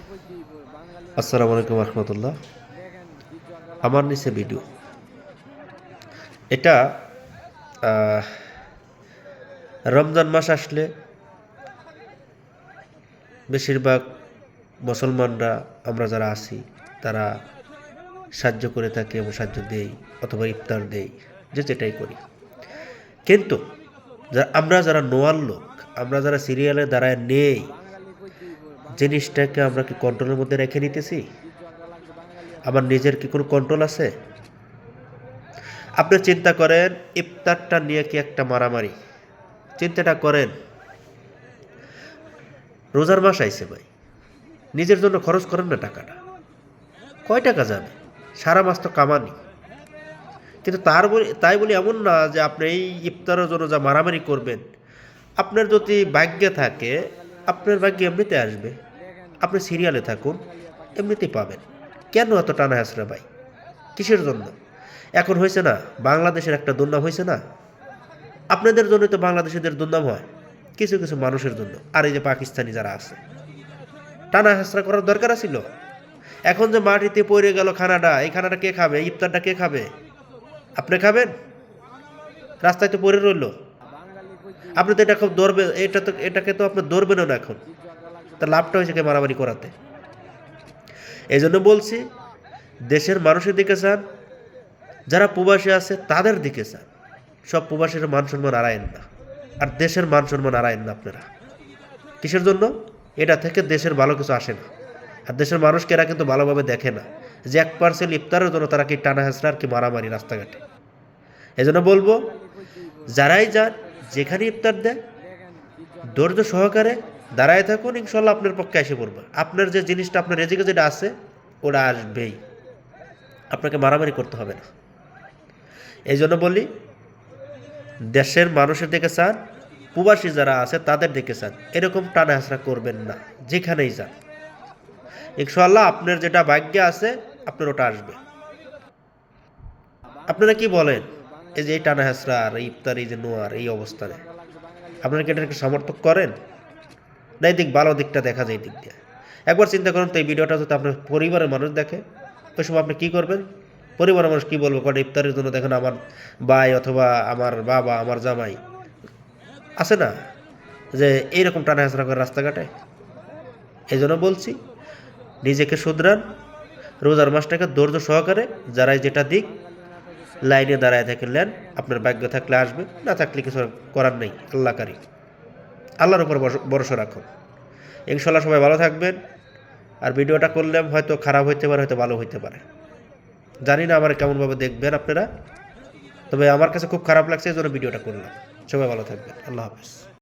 আসসালামু আলাইকুম রহমতুল্লাহ। আমার নিচে ভিডিও এটা আহ, রমজান মাস আসলে বেশিরভাগ মুসলমানরা আমরা যারা আছি তারা সাহায্য করে থাকি এবং সাহায্য দেই অথবা ইফতার দেই, যেটাই করি। কিন্তু আমরা যারা নোয়ার লোক, আমরা যারা সিরিয়ালে দাঁড়ায় নেই, জিনিসটাকে আমরা কি কন্ট্রোলের মধ্যে রেখে নিতেছি? আমার নিজের কি কোনো কন্ট্রোল আছে? আপনি চিন্তা করেন, ইফতারটা নিয়ে কি একটা মারামারি? চিন্তাটা করেন। রোজার মাস আইছে ভাই, নিজের জন্য খরচ করেন না টাকাটা। কয় টাকা যাবে? সারা মাস তো কামানি। কিন্তু তাই বলি এমন না যে আপনি এই ইফতারের জন্য যা মারামারি করবেন। আপনার যদি ভাগ্যে থাকে, আপনার ভাগ্যে এমনিতে আসবে। আপনি সিরিয়ালে থাকুন, এমনিতেই পাবেন। কেন এত টানা হাসরা ভাই? কিসের জন্য? এখন হয়েছে না বাংলাদেশের একটা দুর্নাম হয়েছে না? আপনাদের জন্যই তো বাংলাদেশিদের দুর্নাম হয়, কিছু কিছু মানুষের জন্য। আর এই যে পাকিস্তানি যারা আছে, টানা হেসরা করার দরকার ছিল? এখন যে মাটিতে পড়ে গেল খানাটা, এই খানাটা কে খাবে? ইফতারটা কে খাবে? আপনি খাবেন? রাস্তায় তো পড়ে রইল। আপনি তো এটা খুব ধরবে, এটাকে তো আপনি ধরবেনও না এখন। তা লাভটা হয়েছে কে মারামারি করাতে? এই জন্য বলছি, দেশের মানুষের দিকে চান, যারা প্রবাসী আছে তাদের দিকে চান। সব প্রবাসীর মান সম্মান হারায়েন না, আর দেশের মান সম্মান হারায়েন না আপনারা। কিসের জন্য? এটা থেকে দেশের ভালো কিছু আসে না। আর দেশের মানুষকে এরা কিন্তু ভালোভাবে দেখে না যে 1% ইফতারের জন্য তারা কি টানা হেঁচড়া আর কি মারামারি রাস্তাঘাটে। এই জন্য বলবো, যারাই যান, যেখানে ইফতার দেয়, ধৈর্য সহকারে দাঁড়ায় থাকুন, ইনশাল্লাহ আপনার পক্ষে এসে পড়বে। আপনার যে জিনিসটা, আপনার রেজিকে যেটা আছে, ওটা আসবেই। আপনাকে মারামারি করতে হবে না। এই জন্য বলি, দেশের মানুষের দিকে চান, প্রবাসী যারা আছে তাদের দিকে চান। এরকম টানা হেঁচড়া করবেন না যেখানেই যান। ইনশাল্লাহ আপনার যেটা ভাগ্যে আছে, আপনার ওটা আসবে। আপনারা কি বলেন? এই যে এই টানা হেঁচড়া আর ইফতার, এই যে নোয়ার এই অবস্থানে আপনারা কি এটাকে সমর্থন করেন? না এই দিক ভালো দিকটা দেখা যায়, এই দিক দিয়ে একবার চিন্তা করুন তো। এই ভিডিওটা যদি আপনার পরিবারের মানুষ দেখে, ওই সময় আপনি কী করবেন? পরিবারের মানুষ কী বলবো? কারণ ইফতারের জন্য দেখেন আমার ভাই অথবা আমার বাবা, আমার জামাই আছে না, যে এইরকম টানা হেঁচড়া করে রাস্তাঘাটে। এই জন্য বলছি, নিজেকে শুধরান, রোজার মাসটাকে ধৈর্য সহকারে যারাই যেটা দিক লাইনে দাঁড়ায় থাকলেন, আপনার ভাগ্য থাকলে আসবে, না থাকলে কিছু করার নেই। আল্লাহ কারি, আল্লাহর উপর ভরসা রাখুন। ইনশাল্লাহ সবাই ভালো থাকবেন। আর ভিডিওটা করলাম, হয়তো খারাপ হইতে পারে, হয়তো ভালো হইতে পারে, জানি না আমার কেমনভাবে দেখবেন আপনারা। তবে আমার কাছে খুব খারাপ লাগছে, এই জন্য ভিডিওটা করলাম। সবাই ভালো থাকবেন। আল্লাহ হাফেজ।